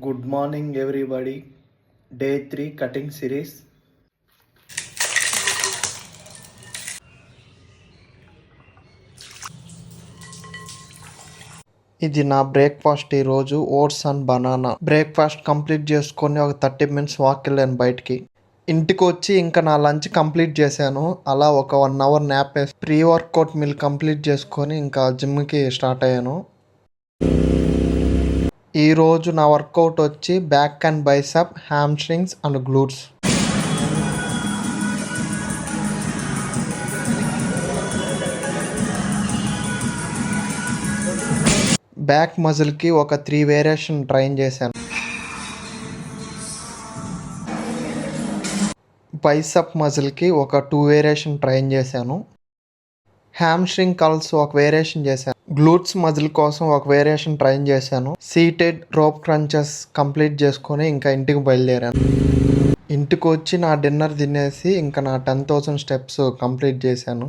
Good morning, everybody. Day 3 cutting series. ఇది నా breakfast ఈరోజు oats and banana. Breakfast complete చేసుకొని ఒక 30 మినిట్స్ వాక్ వెళ్ళాను బయటికి. ఇంటికి వచ్చి ఇంకా నా లంచ్ కంప్లీట్ చేశాను. అలా ఒక 1 అవర్ న్యాప్ వేసి ప్రీ వర్కౌట్ మీల్ కంప్లీట్ చేసుకొని ఇంకా జిమ్కి స్టార్ట్ అయ్యాను. ఈరోజు నా వర్కౌట్ వచ్చి back and bicep, hamstrings and glutes. Back మజిల్కి ఒక 3 వేరియేషన్ ట్రైన్ చేశాను. బైసెప్ మజిల్కి ఒక 2 వేరియేషన్ ట్రైన్ చేశాను. హ్యామ్స్ట్రింగ్ కర్ల్స్ ఒక వేరియేషన్ చేశాను. గ్లూట్స్ మజిల్ కోసం ఒక వేరియేషన్ ట్రైన్ చేశాను. సీటెడ్ రోప్ క్రంచెస్ కంప్లీట్ చేసుకొని ఇంకా ఇంటికి బయలుదేరాను. ఇంటికి వచ్చి నా డిన్నర్ తినేసి ఇంకా నా 10,000 స్టెప్స్ కంప్లీట్ చేశాను.